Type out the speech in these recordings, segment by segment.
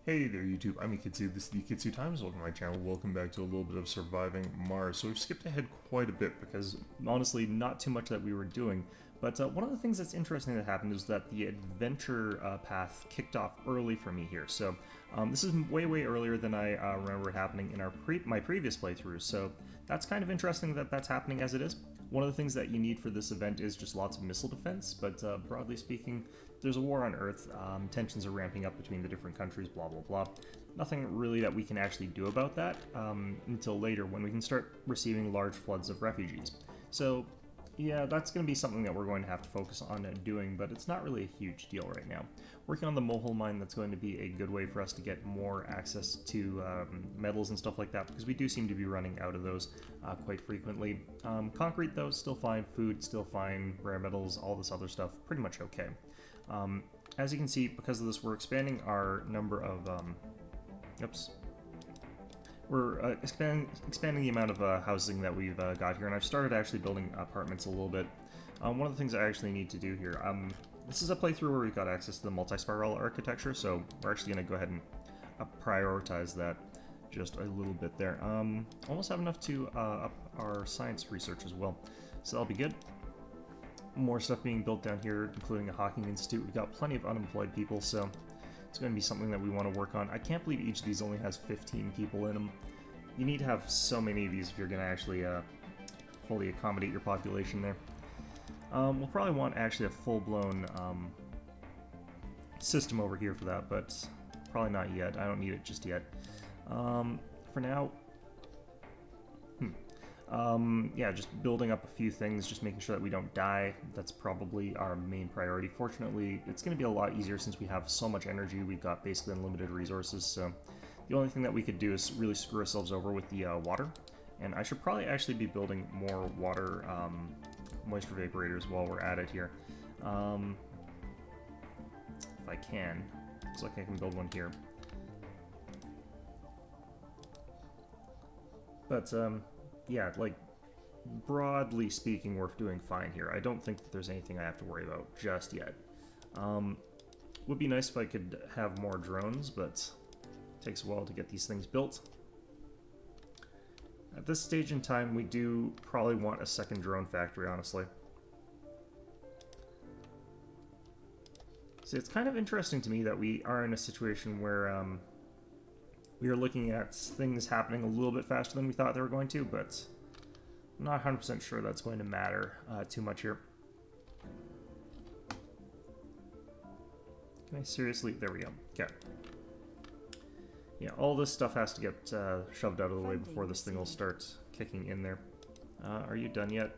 Hey there YouTube, I'm Yukitsu, this is the Yukitsu Times, welcome to my channel, welcome back to a little bit of Surviving Mars. So we've skipped ahead quite a bit because honestly not too much that we were doing, but one of the things that's interesting that happened is that the adventure path kicked off early for me here. So this is way earlier than I remember it happening in my previous playthrough, so that's kind of interesting that that's happening as it is. One of the things that you need for this event is just lots of missile defense, but broadly speaking, there's a war on Earth, tensions are ramping up between the different countries, blah blah blah. Nothing really that we can actually do about that until later when we can start receiving large floods of refugees. So yeah, that's going to be something that we're going to have to focus on doing, but it's not really a huge deal right now. Working on the mole mine, that's going to be a good way for us to get more access to metals and stuff like that, because we do seem to be running out of those quite frequently. Concrete, though, still fine. Food, still fine. Rare metals, all this other stuff, pretty much okay. As you can see, because of this, we're expanding our number of... We're expanding the amount of housing that we've got here, and I've started actually building apartments a little bit. One of the things I actually need to do here, this is a playthrough where we've got access to the multi-spiral architecture, so we're actually going to go ahead and prioritize that just a little bit there. Almost have enough to up our science research as well, so that'll be good. More stuff being built down here, including a Hawking Institute. We've got plenty of unemployed people, so it's going to be something that we want to work on. I can't believe each of these only has 15 people in them. You need to have so many of these if you're going to actually fully accommodate your population there. We'll probably want actually a full-blown system over here for that, but probably not yet. I don't need it just yet. For now, yeah, just building up a few things, just making sure that we don't die. That's probably our main priority. Fortunately, it's going to be a lot easier since we have so much energy. We've got basically unlimited resources, so the only thing that we could do is really screw ourselves over with the water. And I should probably actually be building more water moisture vaporators while we're at it here. If I can. Looks like I can build one here. But, yeah, like, broadly speaking, we're doing fine here. I don't think that there's anything I have to worry about just yet. Would be nice if I could have more drones, but it takes a while to get these things built. At this stage in time, we do probably want a second drone factory, honestly. So it's kind of interesting to me that we are in a situation where we are looking at things happening a little bit faster than we thought they were going to, but I'm not 100% sure that's going to matter too much here. Can I seriously? There we go. Okay. Yeah, all this stuff has to get shoved out of the way before this thing will start kicking in there. Are you done yet?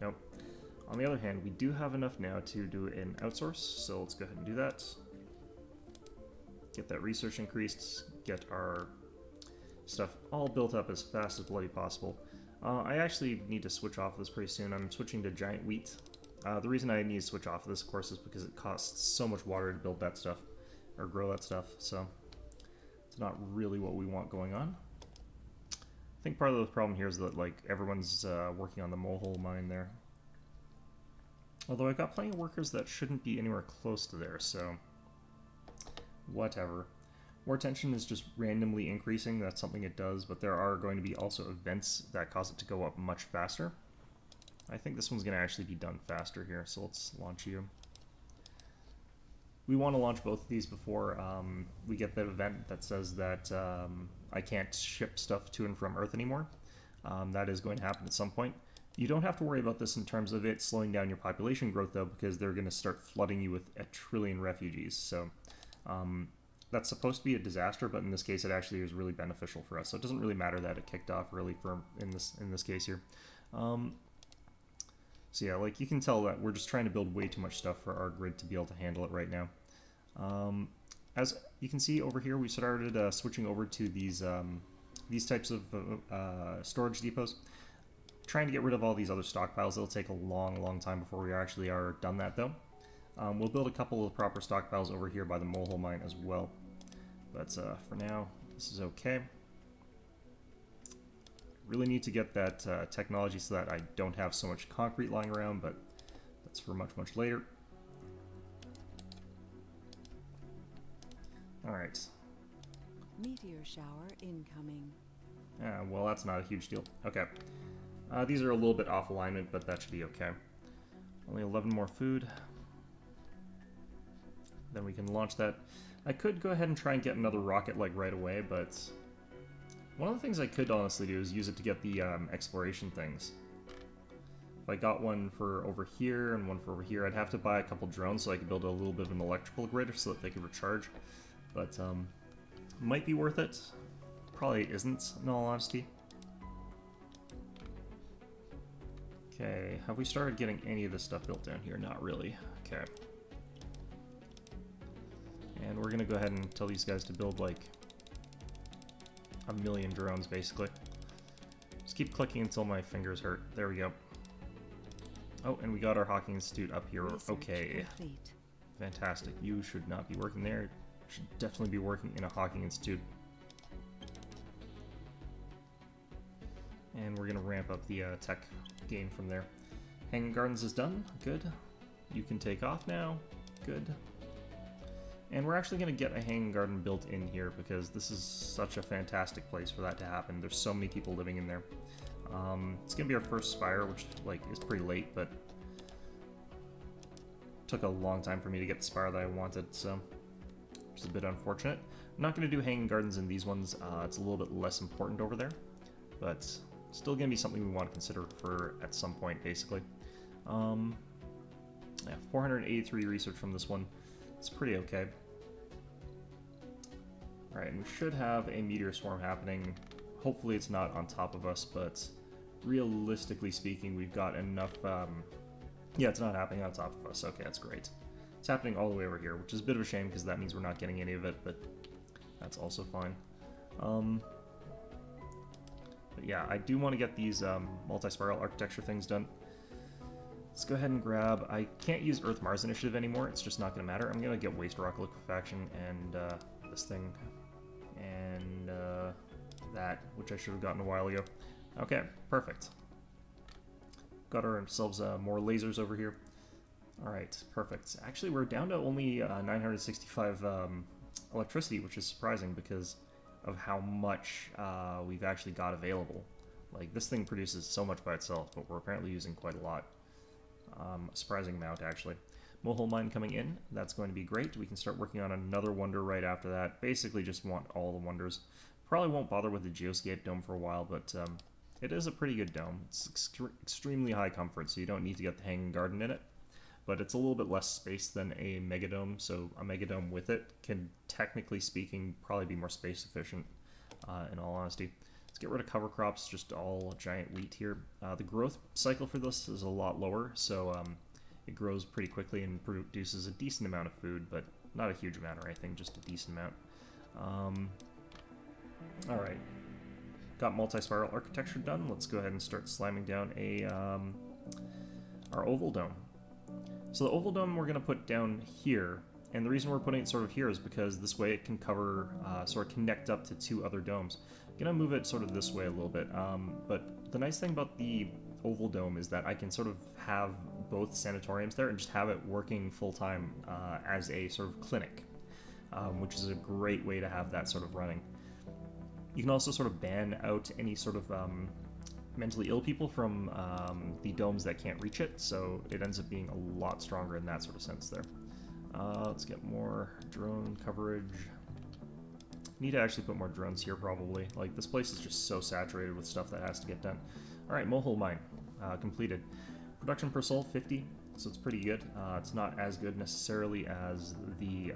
Nope. On the other hand, we do have enough now to do an outsource, so let's go ahead and do that. Get that research increased, get our stuff all built up as fast as bloody possible. I actually need to switch off of this pretty soon. I'm switching to giant wheat. The reason I need to switch off of this, of course, is because it costs so much water to build that stuff, or grow that stuff, so it's not really what we want going on. I think part of the problem here is that, like, everyone's working on the mole mine there. Although I've got plenty of workers that shouldn't be anywhere close to there, so whatever. War tension is just randomly increasing, that's something it does, but there are going to be also events that cause it to go up much faster. I think this one's going to actually be done faster here, so let's launch you. We want to launch both of these before we get the event that says that I can't ship stuff to and from Earth anymore. That is going to happen at some point. You don't have to worry about this in terms of it slowing down your population growth, though, because they're going to start flooding you with 1 trillion refugees, so that's supposed to be a disaster, but in this case it actually is really beneficial for us, so it doesn't really matter that it kicked off really in this case here. So yeah, like, you can tell that we're just trying to build way too much stuff for our grid to be able to handle it right now. As you can see over here, we started switching over to these types of storage depots. Trying to get rid of all these other stockpiles. It'll take a long time before we actually are done that, though. We'll build a couple of proper stockpiles over here by the mole mine as well. But for now, this is okay. Really need to get that technology so that I don't have so much concrete lying around, but that's for much later. Alright. Meteor shower incoming. Well, that's not a huge deal. Okay. These are a little bit off alignment, but that should be okay. Only 11 more food. Then we can launch that. I could go ahead and try and get another rocket, like, right away, but one of the things I could honestly do is use it to get the exploration things. If I got one for over here and one for over here, I'd have to buy a couple drones so I could build a little bit of an electrical grid so that they could recharge. But, might be worth it. Probably isn't, in all honesty. Okay, have we started getting any of this stuff built down here? Not really. Okay. And we're gonna go ahead and tell these guys to build, like, 1,000,000 drones, basically. Just keep clicking until my fingers hurt. There we go. Oh, and we got our Hawking Institute up here. Okay. Fantastic. You should not be working there. You should definitely be working in a Hawking Institute. And we're going to ramp up the tech gain from there. Hanging Gardens is done. Good. You can take off now. Good. And we're actually going to get a hanging garden built in here because this is such a fantastic place for that to happen. There's so many people living in there. It's going to be our first spire, which like is pretty late, but took a long time for me to get the spire that I wanted, so which is a bit unfortunate. I'm not going to do hanging gardens in these ones. It's a little bit less important over there, but still going to be something we want to consider for at some point, basically. Yeah, 483 research from this one. It's pretty okay. Alright, and we should have a meteor swarm happening. Hopefully it's not on top of us, but realistically speaking, we've got enough... Yeah, it's not happening on top of us. Okay, that's great. It's happening all the way over here, which is a bit of a shame because that means we're not getting any of it, but that's also fine. But yeah, I do want to get these multi-spiral architecture things done. Let's go ahead and grab... I can't use Earth-Mars Initiative anymore. It's just not going to matter. I'm going to get Waste Rock Liquefaction and this thing and that, which I should have gotten a while ago. Okay, perfect. Got ourselves more lasers over here. Alright, perfect. Actually, we're down to only 965 electricity, which is surprising because of how much we've actually got available. Like, this thing produces so much by itself, but we're apparently using quite a lot. A surprising amount, actually. Mohole Mine coming in. That's going to be great. We can start working on another wonder right after that. Basically, just want all the wonders. Probably won't bother with the Geoscape Dome for a while, but it is a pretty good dome. It's extremely high comfort, so you don't need to get the Hanging Garden in it. But it's a little bit less space than a Megadome, so a Megadome with it can, technically speaking, probably be more space efficient, in all honesty. Let's get rid of cover crops, just all giant wheat here. The growth cycle for this is a lot lower, so it grows pretty quickly and produces a decent amount of food, but not a huge amount or anything, just a decent amount. Alright. Got multi-spiral architecture done. Let's go ahead and start slamming down our oval dome. So the oval dome we're going to put down here, and the reason we're putting it sort of here is because this way it can cover, sort of connect up to two other domes. I'm going to move it sort of this way a little bit, but the nice thing about the oval dome is that I can sort of have both sanatoriums there and just have it working full-time as a sort of clinic, which is a great way to have that sort of running. You can also sort of ban out any sort of mentally ill people from the domes that can't reach it, so it ends up being a lot stronger in that sort of sense there. Let's get more drone coverage. Need to actually put more drones here, probably. Like, this place is just so saturated with stuff that has to get done. Alright, Mohole Mine. Completed. Production per soul, 50, so it's pretty good. It's not as good necessarily as the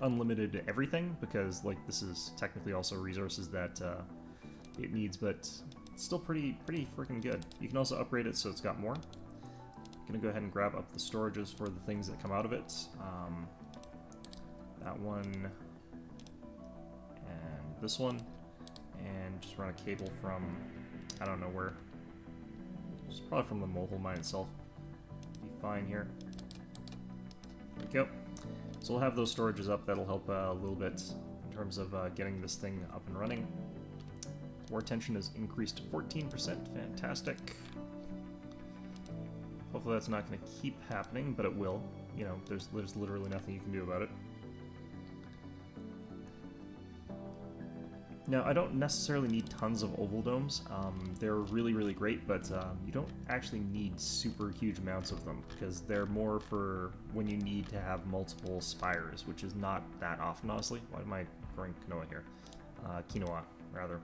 unlimited everything, because, like, this is technically also resources that it needs, but it's still pretty freaking good. You can also upgrade it so it's got more. Gonna go ahead and grab up the storages for the things that come out of it. That one and this one, and just run a cable from, I don't know where. It's probably from the Mohole Mine itself. Be fine here. There we go. So we'll have those storages up. That'll help a little bit in terms of getting this thing up and running. War tension is increased to 14%. Fantastic. Hopefully that's not going to keep happening, but it will. You know, there's literally nothing you can do about it. Now, I don't necessarily need tons of oval domes. They're really, really great, but you don't actually need super huge amounts of them, because they're more for when you need to have multiple spires, which is not that often, honestly. Why am I growing quinoa here? Quinoa, rather.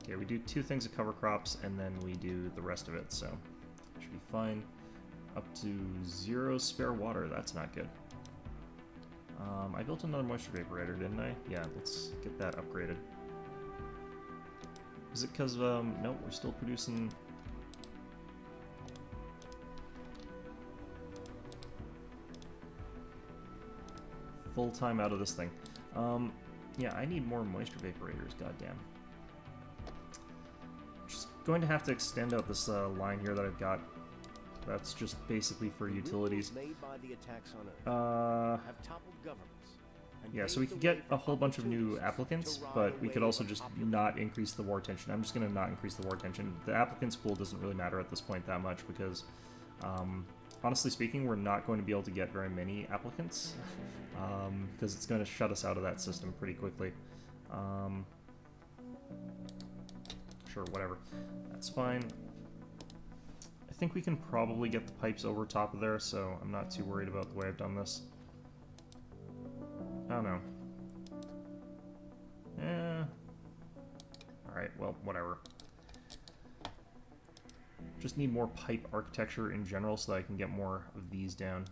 Okay, we do 2 things of cover crops, and then we do the rest of it, so should be fine. Up to 0 spare water, that's not good. I built another moisture vaporator, didn't I? Yeah, let's get that upgraded. Is it because, no, we're still producing... full time out of this thing. Yeah, I need more moisture vaporators, goddamn. Just going to have to extend out this line here that I've got. That's just basically for utilities. Yeah, so we could get a whole bunch of new applicants, but we could also just not increase the war tension. I'm just going to not increase the war tension. The applicants pool doesn't really matter at this point that much because, honestly speaking, we're not going to be able to get very many applicants because it's going to shut us out of that system pretty quickly. Sure, whatever. That's fine. I think we can probably get the pipes over top of there, so I'm not too worried about the way I've done this. I don't know. Alright, well, whatever. Just need more pipe architecture in general so that I can get more of these down.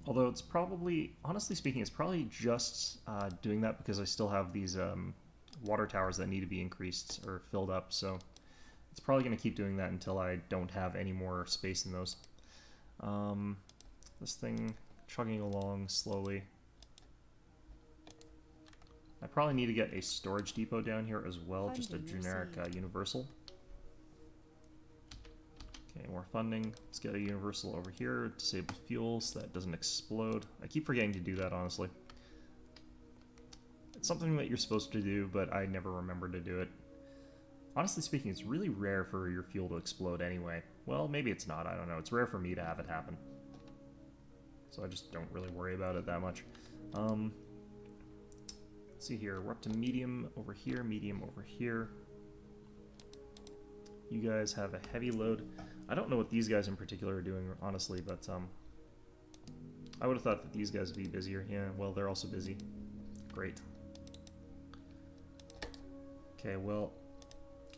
Although it's probably, honestly speaking, it's probably just doing that because I still have these water towers that need to be increased or filled up, so it's probably going to keep doing that until I don't have any more space in those. This thing chugging along slowly. I probably need to get a storage depot down here as well, just a generic universal. Okay, more funding. Let's get a universal over here, disable fuel so that doesn't explode. I keep forgetting to do that, honestly. It's something that you're supposed to do, but I never remember to do it. Honestly speaking, it's really rare for your fuel to explode anyway. Well, maybe it's not, I don't know. It's rare for me to have it happen. So I just don't really worry about it that much. Let's see here, we're up to medium over here, medium over here. You guys have a heavy load. I don't know what these guys in particular are doing, honestly, but I would have thought that these guys would be busier. Yeah, well, they're also busy. Great. Okay, well,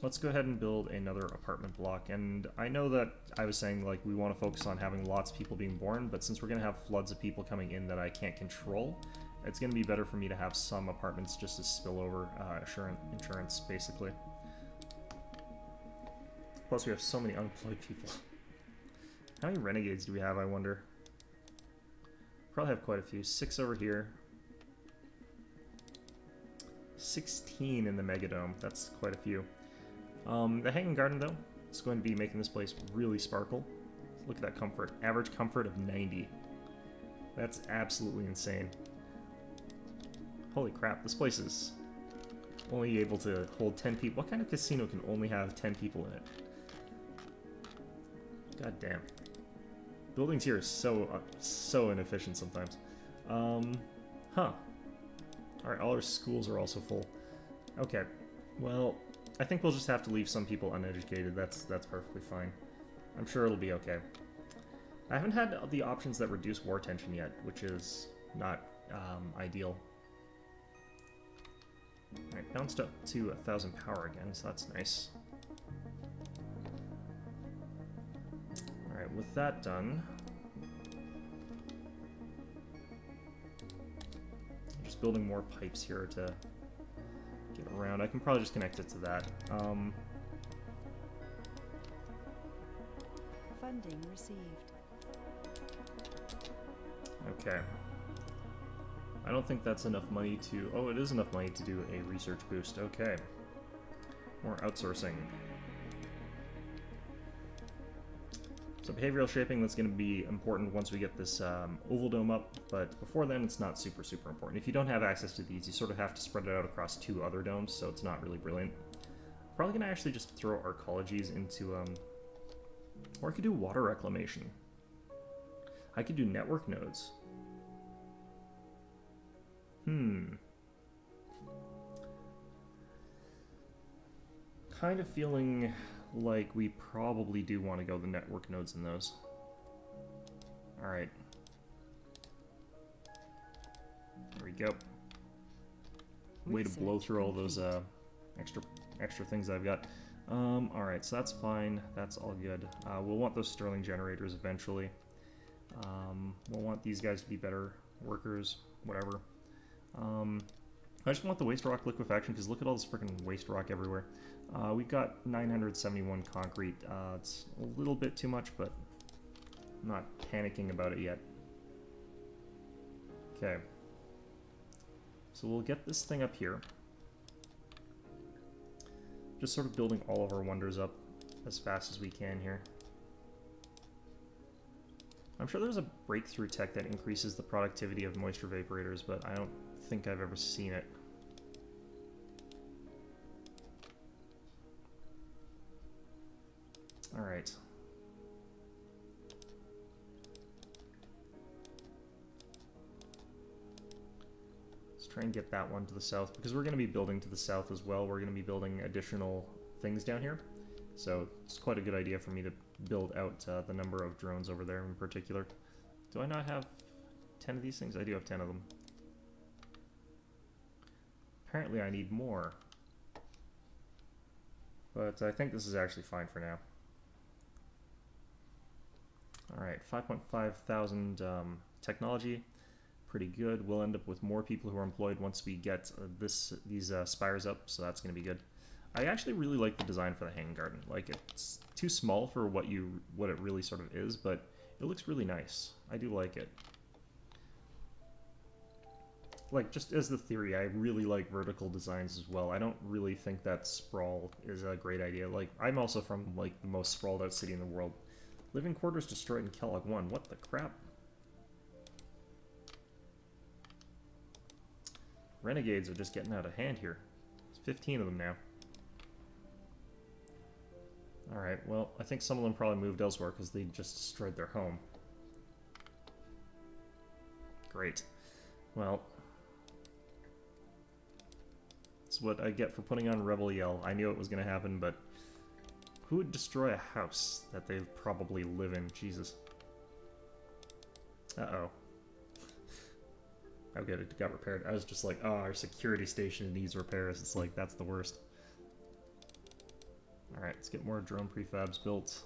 let's go ahead and build another apartment block. And I know that I was saying, like, we want to focus on having lots of people being born, but since we're going to have floods of people coming in that I can't control, it's going to be better for me to have some apartments just as spillover insurance, basically. Plus, we have so many unemployed people. How many renegades do we have, I wonder? Probably have quite a few. 6 over here. 16 in the Megadome. That's quite a few. The Hanging Garden, though, is going to be making this place really sparkle. Look at that comfort. Average comfort of 90. That's absolutely insane. Holy crap, this place is only able to hold 10 people. What kind of casino can only have 10 people in it? God damn. Buildings here are so inefficient sometimes. Huh. Alright, all our schools are also full. Okay, well, I think we'll just have to leave some people uneducated. That's perfectly fine. I'm sure it'll be okay. I haven't had the options that reduce war tension yet, which is not ideal. Alright, bounced up to 1,000 power again, so that's nice. Alright, with that done, just building more pipes here to get around. I can probably just connect it to that. Funding received. Okay. I don't think that's enough money to... Oh, it is enough money to do a research boost. Okay. More outsourcing. So behavioral shaping, that's going to be important once we get this oval dome up, but before then it's not super important. If you don't have access to these, you sort of have to spread it out across 2 other domes, so it's not really brilliant. Probably going to actually just throw arcologies into... or I could do water reclamation. I could do network nodes. kind of feeling like we probably do want to go the network nodes in those. Alright. There we go. Way to blow through all those extra things I've got. Alright, so that's fine. That's all good. We'll want those Sterling generators eventually. We'll want these guys to be better workers, whatever. I just want the waste rock liquefaction because look at all this freaking waste rock everywhere. We've got 971 concrete. It's a little bit too much, but I'm not panicking about it yet. Okay. So we'll get this thing up here. Just sort of building all of our wonders up as fast as we can here. I'm sure there's a breakthrough tech that increases the productivity of moisture vaporators, but I don't think I've ever seen it. Alright. Let's try and get that one to the south, because we're going to be building to the south as well. We're going to be building additional things down here. So it's quite a good idea for me to build out the number of drones over there in particular. Do I not have 10 of these things? I do have 10 of them. Apparently I need more. But I think this is actually fine for now. Alright, 5.5 thousand technology. Pretty good. We'll end up with more people who are employed once we get these spires up, so that's going to be good. I actually really like the design for the hanging garden. Like, it's too small for what it really sort of is, but it looks really nice. I do like it. Like, just as the theory, I really like vertical designs as well. I don't really think that sprawl is a great idea. Like, I'm also from, like, the most sprawled out city in the world. Living quarters destroyed in Kellogg 1. What the crap? Renegades are just getting out of hand here. There's 15 of them now. Alright, well, I think some of them probably moved elsewhere because they just destroyed their home. Great. Well, that's what I get for putting on Rebel Yell. I knew it was going to happen, but who would destroy a house that they probably live in? Jesus. Uh-oh. Okay, it got repaired. I was just like, oh, our security station needs repairs. It's like, that's the worst. Alright, let's get more drone prefabs built.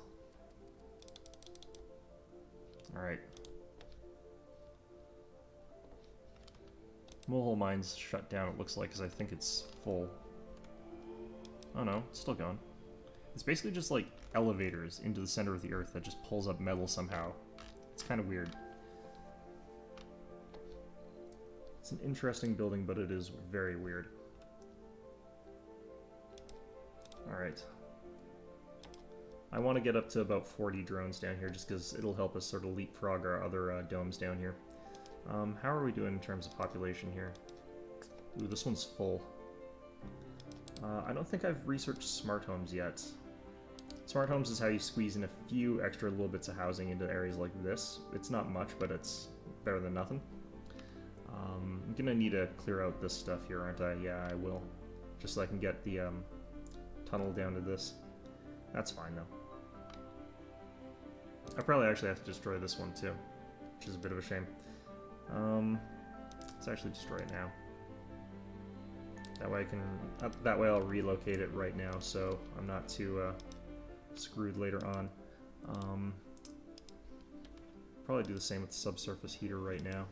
Alright. Molehole Mine's shut down, it looks like, because I think it's full. Oh no, it's still going. It's basically just like elevators into the center of the earth that just pulls up metal somehow. It's kind of weird. It's an interesting building, but it is very weird. Alright. I want to get up to about 40 drones down here just because it'll help us sort of leapfrog our other domes down here. How are we doing in terms of population here? Ooh, this one's full. I don't think I've researched smart homes yet. Smart homes is how you squeeze in a few extra little bits of housing into areas like this. It's not much, but it's better than nothing. I'm gonna need to clear out this stuff here, aren't I? Yeah, I will. Just so I can get the tunnel down to this. That's fine, though. I probably actually have to destroy this one, too. Which is a bit of a shame. Let's actually destroy it now. That way I can... that way I'll relocate it right now, so I'm not too screwed later on. Probably do the same with the subsurface heater right now.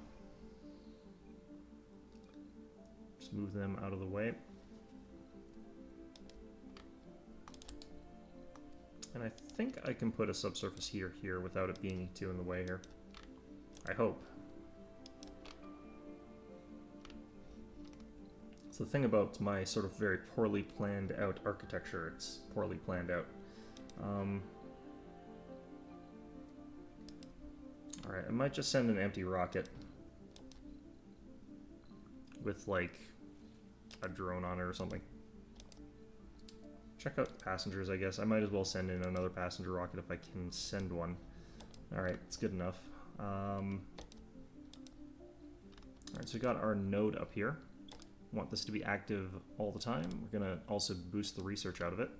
Just move them out of the way. And I think I can put a subsurface heater here without it being too in the way here. I hope. So the thing about my sort of very poorly planned out architecture, it's poorly planned out. Alright, I might just send an empty rocket with like a drone on it or something. Check out passengers, I guess. I might as well send in another passenger rocket if I can send one. Alright, it's good enough. Alright, so we got our node up here. Want this to be active all the time. We're going to also boost the research out of it.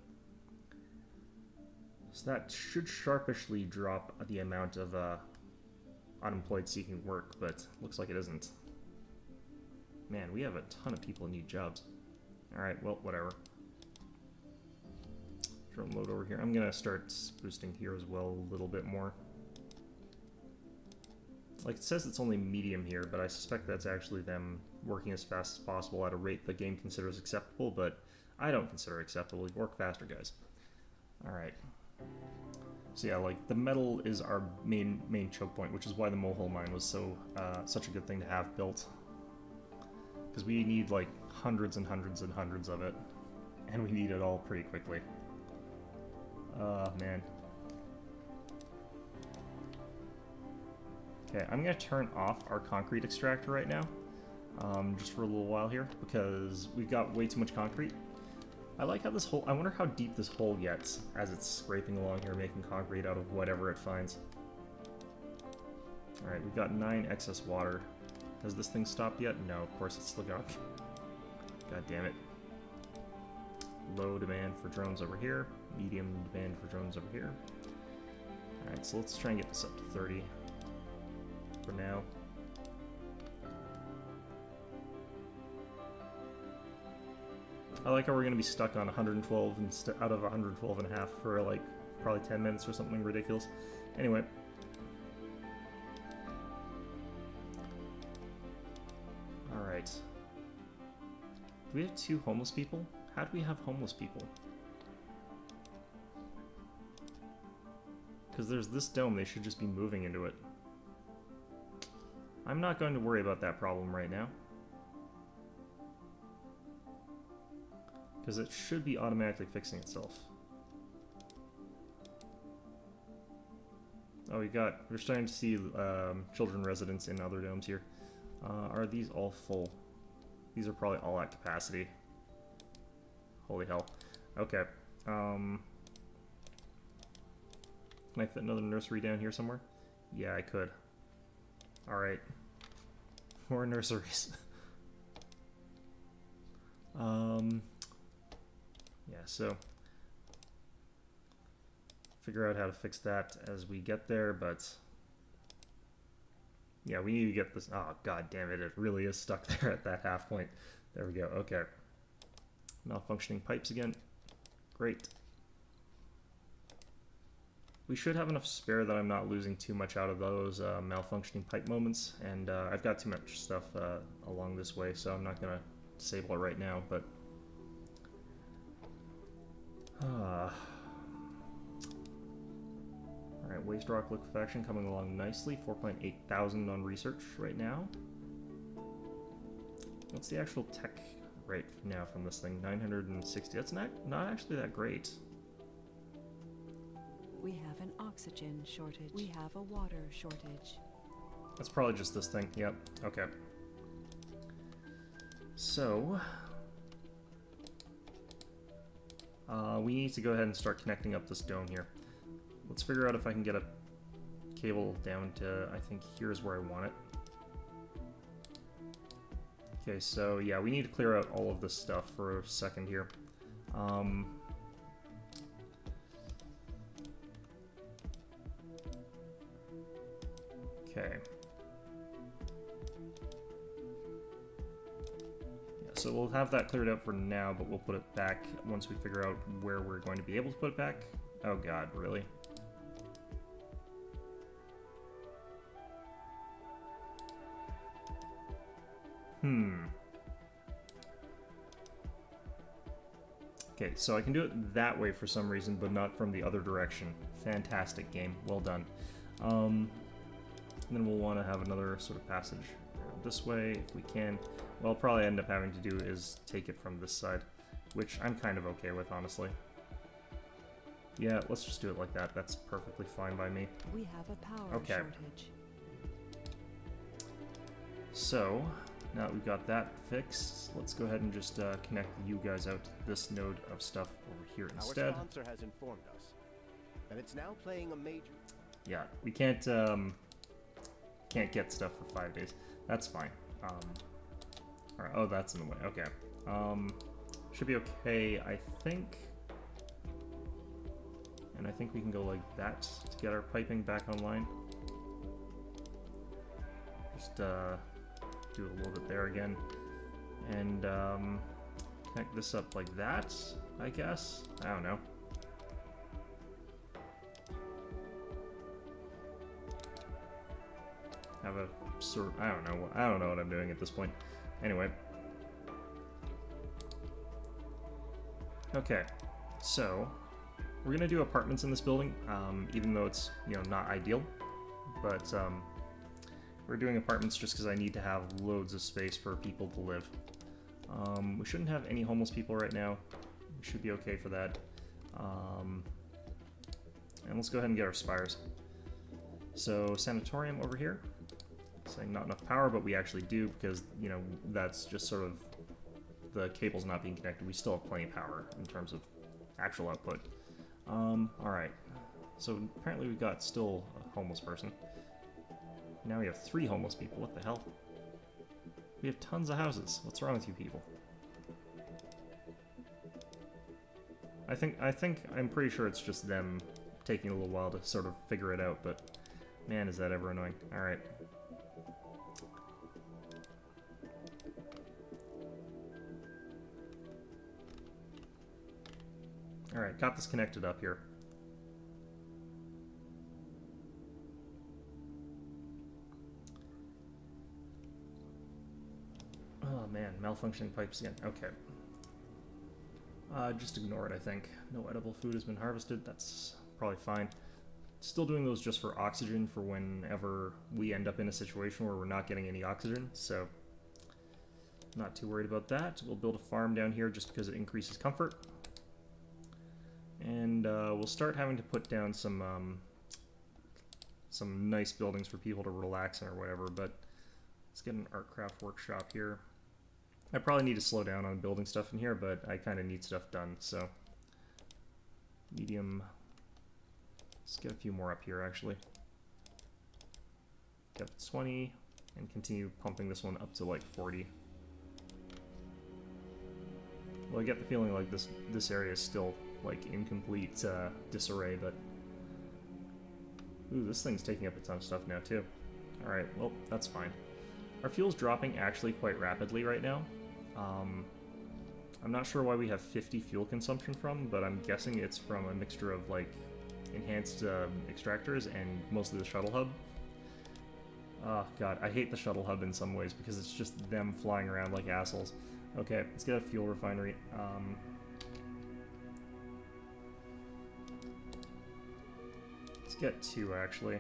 So that should sharpishly drop the amount of unemployed seeking work, but looks like it isn't. Man, we have a ton of people who need jobs. Alright, well, whatever. Drone load over here. I'm gonna start boosting here as well a little bit more. Like, it says it's only medium here, but I suspect that's actually them working as fast as possible at a rate the game considers acceptable, but I don't consider it acceptable. You work faster, guys. Alright. So yeah, like, the metal is our main choke point, which is why the Mohole mine was so such a good thing to have built. Because we need, like, hundreds and hundreds and hundreds of it, and we need it all pretty quickly. Man. Okay, I'm going to turn off our concrete extractor right now, just for a little while here, because we've got way too much concrete. I like how this hole, I wonder how deep this hole gets as it's scraping along here, making concrete out of whatever it finds. Alright, we've got 9 excess water. Has this thing stopped yet? No, of course it's still going. God damn it. Low demand for drones over here, medium demand for drones over here. Alright, so let's try and get this up to 30 for now. I like how we're going to be stuck on 112 out of 112 and a half for like probably 10 minutes or something ridiculous. Anyway. Alright. Do we have 2 homeless people? How do we have homeless people? Because there's this dome, they should just be moving into it. I'm not going to worry about that problem right now. Because it should be automatically fixing itself. Oh, we're starting to see children residents in other domes here. Are these all full? These are probably all at capacity. Holy hell. Okay. Can I fit another nursery down here somewhere? Yeah, I could. Alright. More nurseries. Yeah, so figure out how to fix that as we get there, but yeah, we need to get this. Oh, god damn it, it really is stuck there at that half point. There we go, okay. Malfunctioning pipes again. Great. We should have enough spare that I'm not losing too much out of those malfunctioning pipe moments, and I've got too much stuff along this way, so I'm not going to disable it right now, but alright, waste rock liquefaction coming along nicely. 4.8 thousand on research right now. What's the actual tech rate now from this thing? 960. That's not actually that great. We have an oxygen shortage. We have a water shortage. That's probably just this thing. Yep. Okay. So we need to go ahead and start connecting up this dome here. Let's figure out if I can get a cable down to, I think here's where I want it. Okay, so yeah, we need to clear out all of this stuff for a second here. Okay. So we'll have that cleared out for now, but we'll put it back once we figure out where we're going to be able to put it back. Oh god, really? Okay, so I can do it that way for some reason, but not from the other direction. Fantastic game. Well done. And then we'll want to have another sort of passage this way if we can. What I'll probably end up having to do is take it from this side, which I'm kind of okay with, honestly. Yeah, let's just do it like that. That's perfectly fine by me. We have a power shortage. So, now that we've got that fixed, let's go ahead and just connect you guys out to this node of stuff over here instead. Our sponsor has informed us that it's now playing a major... Yeah, we can't get stuff for 5 days. That's fine. Alright, oh, that's in the way. Okay. Should be okay, I think. And I think we can go like that to get our piping back online. Just do a little bit there again. And connect this up like that, I guess. I don't know. Have a sort of, I don't know what I'm doing at this point. Anyway. Okay, so we're gonna do apartments in this building, even though it's, you know, not ideal, but we're doing apartments just because I need to have loads of space for people to live. We shouldn't have any homeless people right now. We should be okay for that. And let's go ahead and get our spires. So sanatorium over here. Saying not enough power, but we actually do, because, you know, that's just sort of the cables not being connected. We still have plenty of power in terms of actual output. Alright. So apparently we've got still a homeless person. Now we have 3 homeless people. What the hell? We have tons of houses. What's wrong with you people? I'm pretty sure it's just them taking a little while to sort of figure it out, but man, is that ever annoying. Alright. Alright, got this connected up here. Oh man, malfunctioning pipes again. Okay. Just ignore it, I think. No edible food has been harvested. That's probably fine. Still doing those just for oxygen for whenever we end up in a situation where we're not getting any oxygen, so not too worried about that. We'll build a farm down here just because it increases comfort. And we'll start having to put down some nice buildings for people to relax in or whatever, but let's get an artcraft workshop here. I probably need to slow down on building stuff in here, but I kind of need stuff done, so medium. Let's get a few more up here, actually. Get 20, and continue pumping this one up to like 40. Well, I get the feeling like this area is still like in complete disarray, but ooh, this thing's taking up a ton of stuff now too. All right, well, that's fine. Our fuel's dropping actually quite rapidly right now. I'm not sure why we have 50 fuel consumption from, but I'm guessing it's from a mixture of like enhanced extractors and mostly the shuttle hub. Oh god, I hate the shuttle hub in some ways because it's just them flying around like assholes. Okay, let's get a fuel refinery. Let's get 2 actually.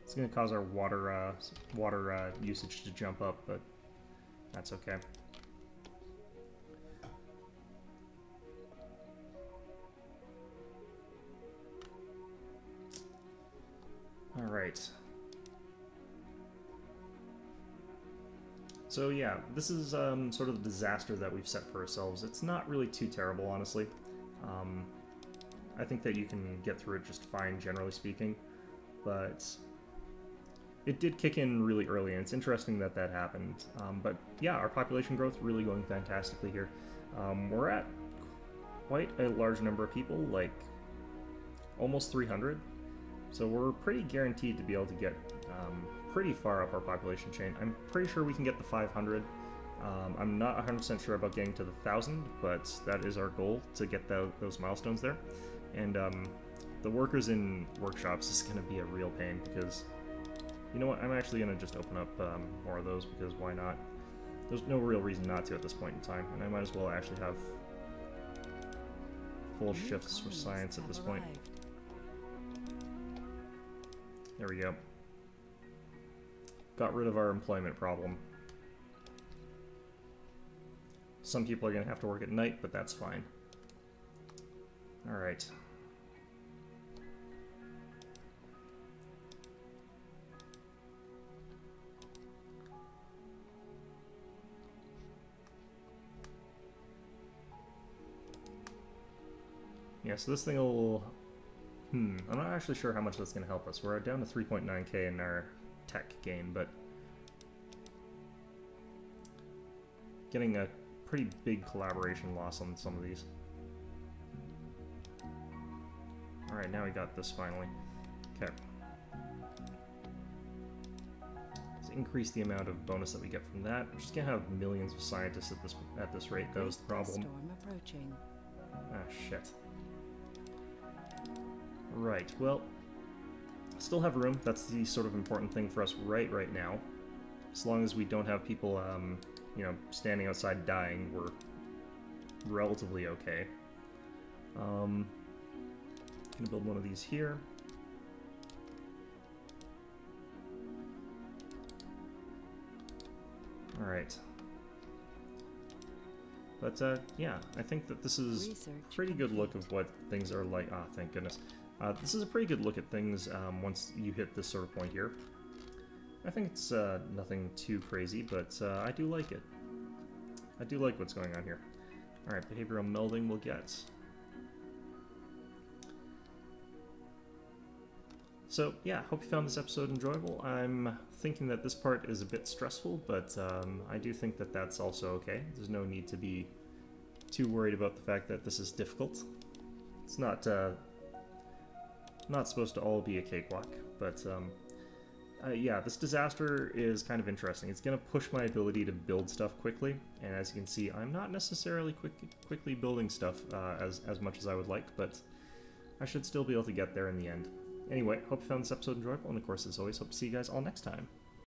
It's going to cause our water usage to jump up, but that's okay. All right. So yeah, this is sort of the disaster that we've set for ourselves. It's not really too terrible, honestly. I think that you can get through it just fine, generally speaking, but it did kick in really early, and it's interesting that that happened. But yeah, our population growth really going fantastically here. We're at quite a large number of people, like almost 300. So we're pretty guaranteed to be able to get pretty far up our population chain. I'm pretty sure we can get the 500. I'm not 100% sure about getting to the 1,000, but that is our goal, to get those milestones there. And the workers in workshops is going to be a real pain because, you know what, I'm actually going to just open up more of those because why not? There's no real reason not to at this point in time, and I might as well actually have full shifts for science at this point. There we go. Got rid of our employment problem. Some people are going to have to work at night, but that's fine. Alright. Yeah, so this thing will... I'm not actually sure how much that's going to help us. We're down to 3.9k in our tech gain, but getting a pretty big collaboration loss on some of these. Alright, now we got this finally. Okay. Let's increase the amount of bonus that we get from that. We're just gonna have millions of scientists at this rate, that was the problem. Storm approaching. Ah, shit. Right, well, still have room. That's the sort of important thing for us right now. As long as we don't have people, you know, standing outside dying, we're relatively okay. Gonna build one of these here. Alright. But, yeah, I think that this is a pretty good look of what things are like. Ah, thank goodness. This is a pretty good look at things once you hit this sort of point here. I think it's nothing too crazy, but I do like it. I do like what's going on here. Alright, behavioral melding we'll get. So, yeah, hope you found this episode enjoyable. I'm thinking that this part is a bit stressful, but I do think that that's also okay. There's no need to be too worried about the fact that this is difficult. It's not supposed to all be a cakewalk, but yeah, this disaster is kind of interesting. It's going to push my ability to build stuff quickly, and as you can see, I'm not necessarily quickly building stuff as much as I would like, but I should still be able to get there in the end. Anyway, hope you found this episode enjoyable, and of course, as always, hope to see you guys all next time.